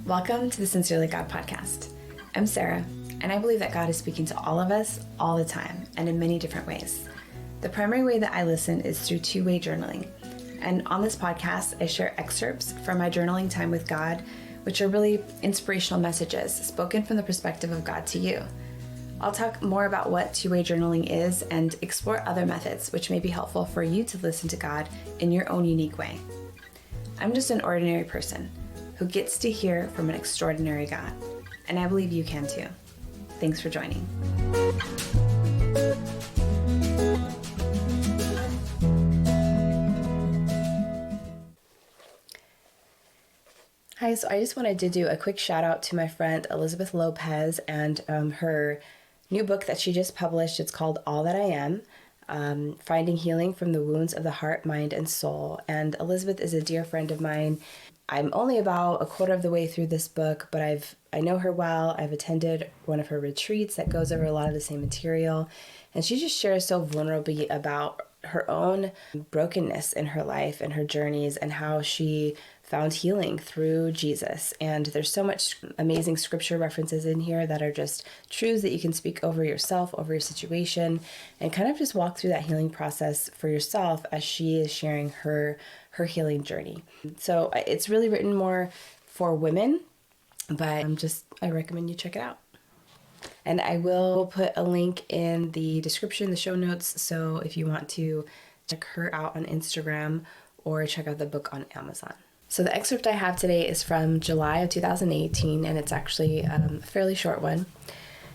Welcome to the Sincerely God podcast. I'm Sarah, and I believe that God is speaking to all of us all the time and in many different ways. The primary way that I listen is through two-way journaling. And on this podcast, I share excerpts from my journaling time with God, which are really inspirational messages spoken from the perspective of God to you. I'll talk more about what two-way journaling is and explore other methods which may be helpful for you to listen to God in your own unique way. I'm just an ordinary person who gets to hear from an extraordinary God, and I believe you can too. Thanks for joining. Hi, so I just wanted to do a quick shout out to my friend Elizabeth Lopez and her new book that she just published. It's called All That I Am, Finding Healing from the Wounds of the Heart, Mind, and Soul. And Elizabeth is a dear friend of mine. I'm only about a quarter of the way through this book, but I know her well. I've attended one of her retreats that goes over a lot of the same material. And she just shares so vulnerably about her own brokenness in her life and her journeys and how she found healing through Jesus. And there's so much amazing scripture references in here that are just truths that you can speak over yourself, over your situation, and kind of just walk through that healing process for yourself as she is sharing her healing journey. So it's really written more for women, but I recommend you check it out. And I will put a link in the description, the show notes, so if you want to check her out on Instagram or check out the book on Amazon. So the excerpt I have today is from July of 2018, and it's actually a fairly short one.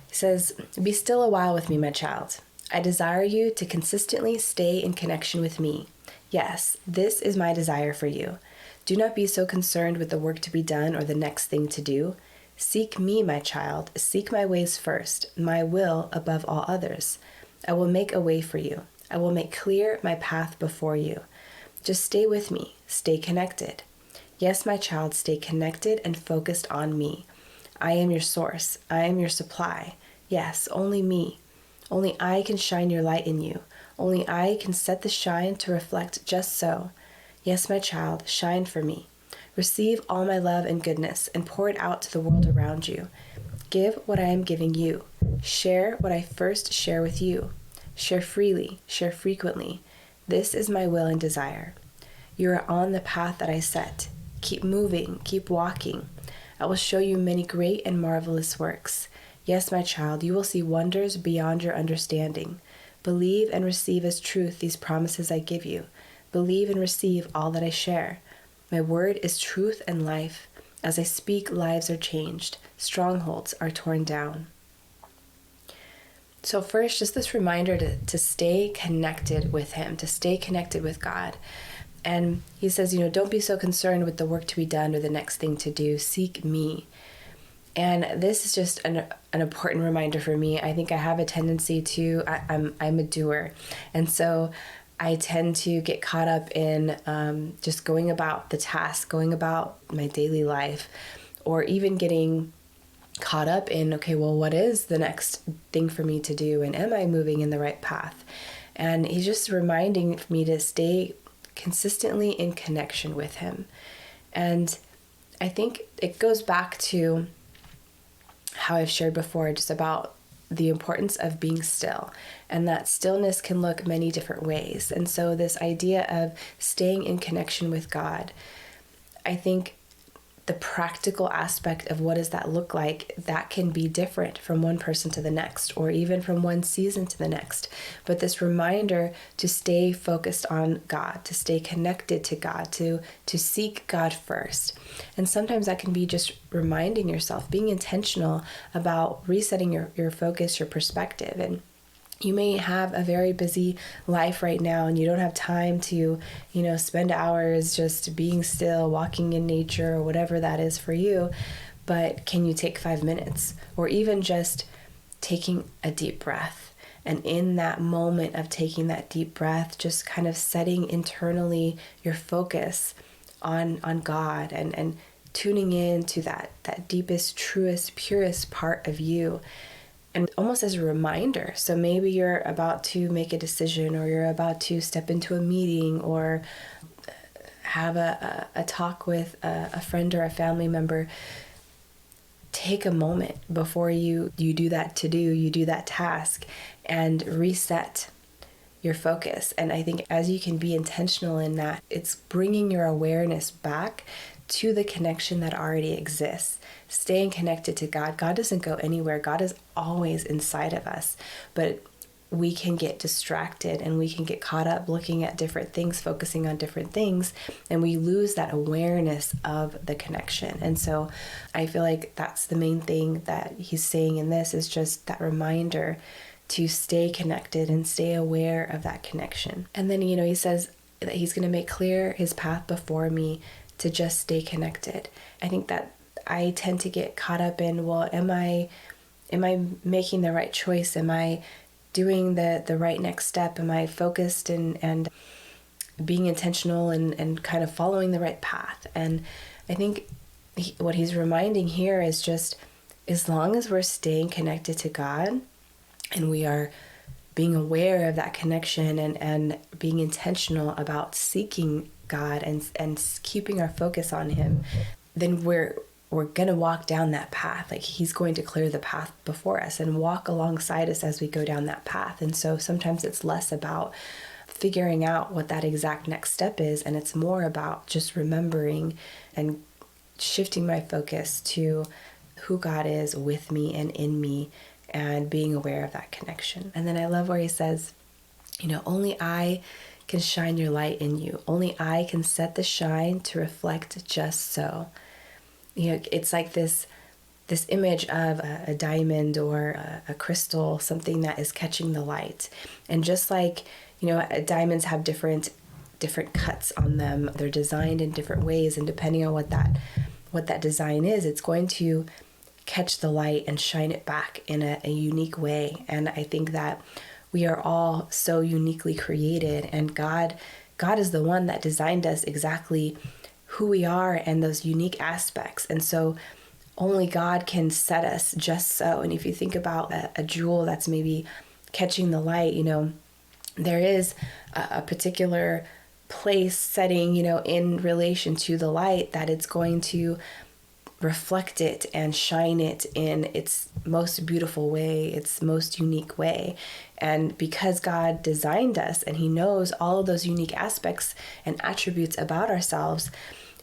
It says, "Be still a while with me, my child. I desire you to consistently stay in connection with me. Yes, this is my desire for you. Do not be so concerned with the work to be done or the next thing to do. Seek me, my child. Seek my ways first, my will above all others. I will make a way for you. I will make clear my path before you. Just stay with me. Stay connected. Yes, my child, stay connected and focused on me. I am your source. I am your supply. Yes, only me. Only I can shine your light in you. Only I can set the shine to reflect just so. Yes, my child, shine for me. Receive all my love and goodness and pour it out to the world around you. Give what I am giving you. Share what I first share with you. Share freely, share frequently. This is my will and desire. You are on the path that I set. Keep moving, keep walking. I will show you many great and marvelous works. Yes, my child, you will see wonders beyond your understanding. Believe and receive as truth these promises I give you. Believe and receive all that I share. My word is truth and life. As I speak, lives are changed. Strongholds are torn down." So first, just this reminder to stay connected with him, to stay connected with God. And he says, don't be so concerned with the work to be done or the next thing to do. Seek me. And this is just an important reminder for me. I think I have a tendency to, I'm a doer. And so I tend to get caught up in just going about the task, going about my daily life, or even getting caught up in, okay, well, what is the next thing for me to do? And am I moving in the right path? And he's just reminding me to stay consistently in connection with him. And I think it goes back to how I've shared before just about the importance of being still, and that stillness can look many different ways. And so this idea of staying in connection with God, I think the practical aspect of what does that look like, that can be different from one person to the next, or even from one season to the next. But this reminder to stay focused on God, to stay connected to God, to seek God first. And sometimes that can be just reminding yourself, being intentional about resetting your focus, your perspective. And you may have a very busy life right now and you don't have time to, spend hours just being still, walking in nature, or whatever that is for you. But can you take 5 minutes, or even just taking a deep breath? And in that moment of taking that deep breath, just kind of setting internally your focus on God and tuning in to that deepest, truest, purest part of you. And almost as a reminder. So maybe you're about to make a decision, or you're about to step into a meeting, or have a talk with a friend or a family member. take a moment before you do that to-do, you do that task, and reset your focus. And I think as you can be intentional in that, it's bringing your awareness back to the connection that already exists, staying connected to God. God doesn't go anywhere. God is always inside of us, but we can get distracted and we can get caught up looking at different things, focusing on different things, and we lose that awareness of the connection. And so I feel like that's the main thing that he's saying in this, is just that reminder to stay connected and stay aware of that connection. And then, he says that he's going to make clear his path before me to just stay connected. I think that I tend to get caught up in, well, am I making the right choice? Am I doing the right next step? Am I focused and being intentional and kind of following the right path? And I think what he's reminding here is just, as long as we're staying connected to God and we are being aware of that connection and being intentional about seeking God and keeping our focus on him, then we're going to walk down that path. Like, he's going to clear the path before us and walk alongside us as we go down that path. And so sometimes it's less about figuring out what that exact next step is, and it's more about just remembering and shifting my focus to who God is with me and in me, and being aware of that connection. And then I love where he says, only I can shine your light in you. Only I can set the shine to reflect just so. It's like this image of a diamond or a crystal, something that is catching the light. And just like, diamonds have different cuts on them. They're designed in different ways, and depending on what that design is, it's going to catch the light and shine it back in a unique way. And I think that we are all so uniquely created, and God is the one that designed us exactly who we are and those unique aspects. And so only God can set us just so. And if you think about a jewel that's maybe catching the light, there is a particular place setting, in relation to the light, that it's going to reflect it and shine it in its most beautiful way, its most unique way. And because God designed us and he knows all of those unique aspects and attributes about ourselves,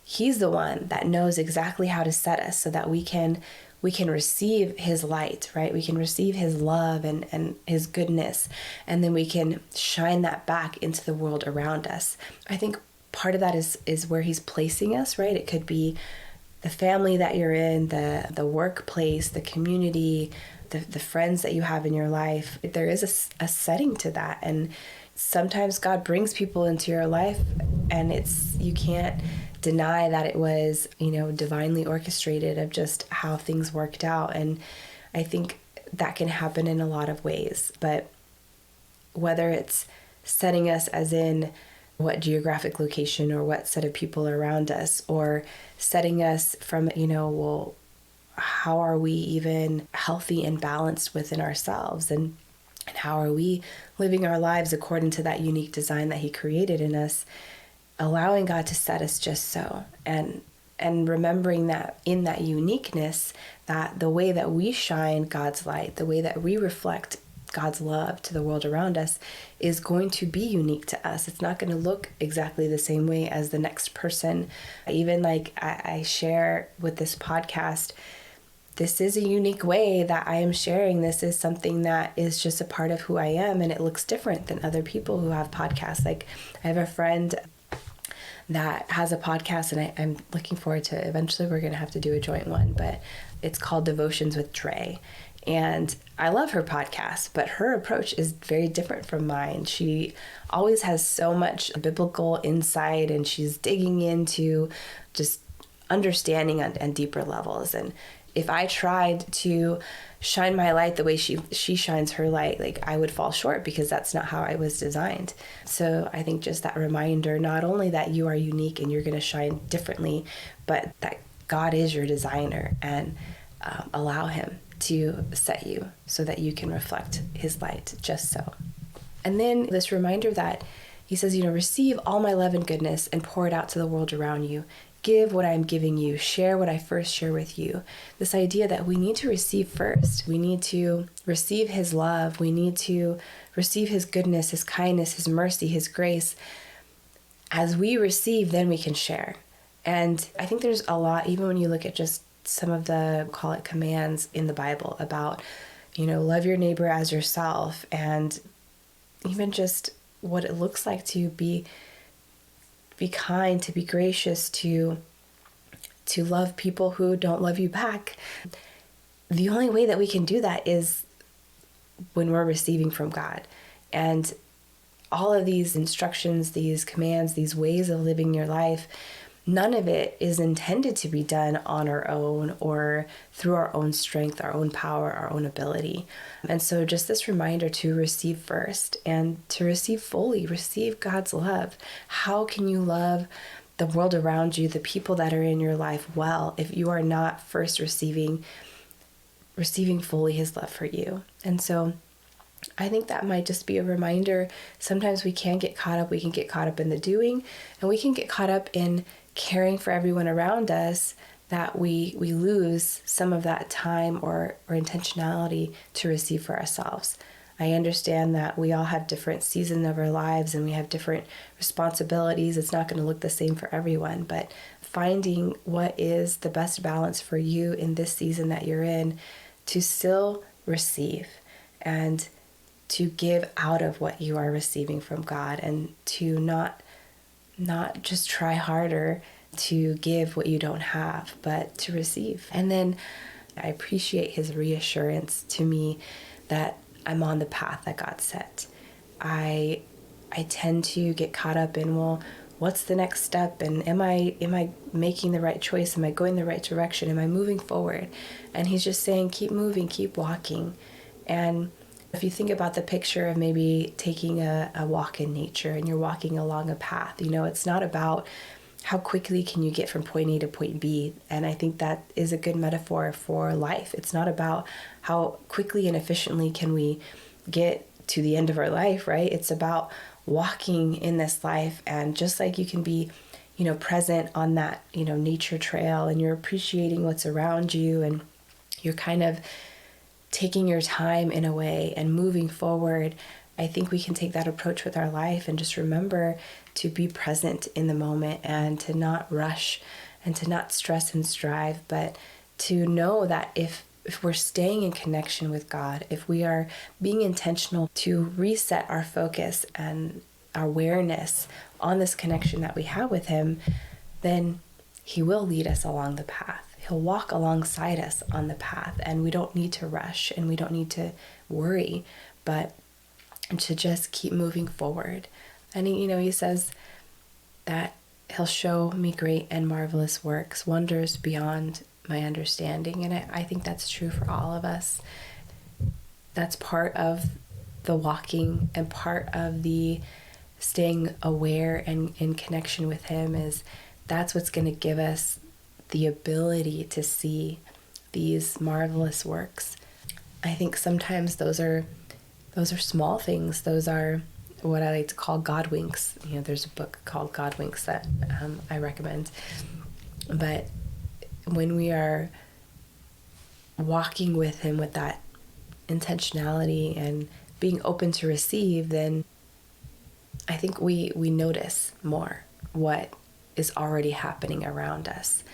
he's the one that knows exactly how to set us so that we can receive his light, right? We can receive his love and his goodness, and then we can shine that back into the world around us. I think part of that is where he's placing us, right? It could be the family that you're in, the workplace, the community, the friends that you have in your life. There is a setting to that. And sometimes God brings people into your life, and you can't deny that it was, divinely orchestrated, of just how things worked out. And I think that can happen in a lot of ways. But whether it's setting us as in what geographic location or what set of people around us, or setting us from, well, how are we even healthy and balanced within ourselves? And how are we living our lives according to that unique design that he created in us? Allowing God to set us just so. And remembering that in that uniqueness, that the way that we shine God's light, the way that we reflect God's love to the world around us, is going to be unique to us. It's not going to look exactly the same way as the next person. Even like I share with this podcast, this is a unique way that I am sharing. This is something that is just a part of who I am, and it looks different than other people who have podcasts. Like, I have a friend that has a podcast, and I'm looking forward to, eventually we're going to have to do a joint one, but it's called Devotions with Dre. And I love her podcast, but her approach is very different from mine. She always has so much biblical insight, and she's digging into just understanding on deeper levels. And if I tried to shine my light the way she shines her light, like, I would fall short, because that's not how I was designed. So I think just that reminder, not only that you are unique and you're going to shine differently, but that God is your designer, and allow him to set you so that you can reflect his light just so. And then this reminder that he says, receive all my love and goodness and pour it out to the world around you. give what I'm giving you, share what I first share with you. This idea that we need to receive first. We need to receive his love. We need to receive his goodness, his kindness, his mercy, his grace. As we receive, then we can share. And I think there's a lot, even when you look at just some of the, call it commands in the Bible about, love your neighbor as yourself, and even just what it looks like to be kind, to be gracious, to love people who don't love you back. The only way that we can do that is when we're receiving from God. And all of these instructions, these commands, these ways of living your life, none of it is intended to be done on our own or through our own strength, our own power, our own ability. And so just this reminder to receive first and to receive fully, receive God's love. How can you love the world around you, the people that are in your life well, if you are not first receiving fully his love for you? And so I think that might just be a reminder. Sometimes we can get caught up. We can get caught up in the doing, and we can get caught up in caring for everyone around us, that we lose some of that time or intentionality to receive for ourselves. I understand that we all have different seasons of our lives and we have different responsibilities. It's not going to look the same for everyone, but finding what is the best balance for you in this season that you're in to still receive and to give out of what you are receiving from God, and to not just try harder to give what you don't have, but to receive. And then I appreciate his reassurance to me that I'm on the path that God set. I tend to get caught up in, well, what's the next step? And am I making the right choice? Am I going the right direction? Am I moving forward? And he's just saying, keep moving, keep walking. And if you think about the picture of maybe taking a walk in nature and you're walking along a path, it's not about how quickly can you get from point A to point B. And I think that is a good metaphor for life. It's not about how quickly and efficiently can we get to the end of our life, right? It's about walking in this life. And just like you can be, present on that, nature trail, and you're appreciating what's around you, and you're kind of taking your time in a way and moving forward. I think we can take that approach with our life and just remember to be present in the moment and to not rush and to not stress and strive, but to know that if we're staying in connection with God, if we are being intentional to reset our focus and our awareness on this connection that we have with him, then he will lead us along the path. He'll walk alongside us on the path, and we don't need to rush and we don't need to worry, but to just keep moving forward. And he says that he'll show me great and marvelous works, wonders beyond my understanding. And I think that's true for all of us. That's part of the walking and part of the staying aware and in connection with him. Is that's what's going to give us the ability to see these marvelous works. I think sometimes those are small things. Those are what I like to call God winks. There's a book called God Winks that I recommend. But when we are walking with him with that intentionality and being open to receive, then I think we notice more what is already happening around us.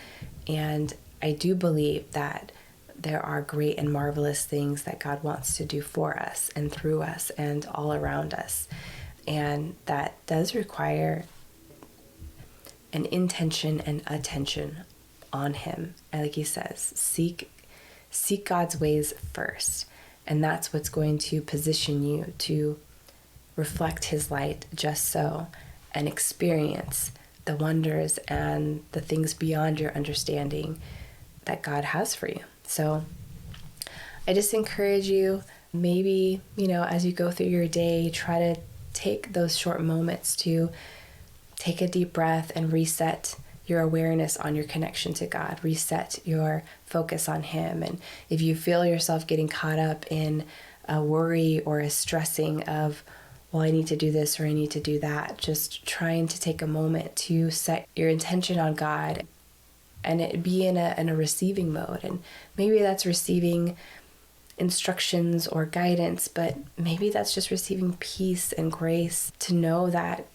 And I do believe that there are great and marvelous things that God wants to do for us and through us and all around us. And that does require an intention and attention on him. And like he says, seek God's ways first. And that's what's going to position you to reflect his light just so and experience the wonders and the things beyond your understanding that God has for you. So I just encourage you, maybe, as you go through your day, try to take those short moments to take a deep breath and reset your awareness on your connection to God, reset your focus on him. And if you feel yourself getting caught up in a worry or a stressing of, well, I need to do this or I need to do that, just trying to take a moment to set your intention on God and it be in a receiving mode. And maybe that's receiving instructions or guidance, but maybe that's just receiving peace and grace to know that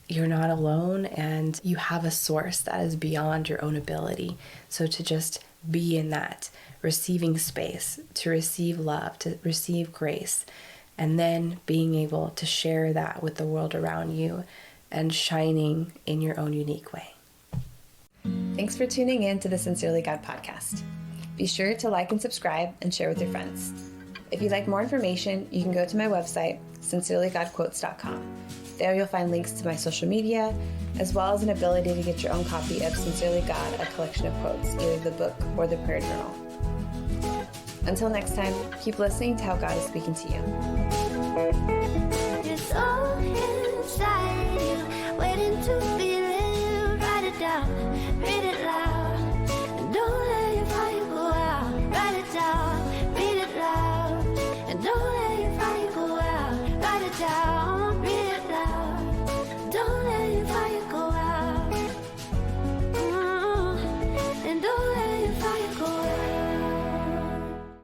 you're not alone and you have a source that is beyond your own ability. So to just be in that receiving space, to receive love, to receive grace, and then being able to share that with the world around you and shining in your own unique way. Thanks for tuning in to the Sincerely God podcast. Be sure to like and subscribe and share with your friends. If you'd like more information, you can go to my website, sincerelygodquotes.com. There you'll find links to my social media, as well as an ability to get your own copy of Sincerely God, a collection of quotes, either the book or the prayer journal. Until next time, keep listening to how God is speaking to you. It's all inside.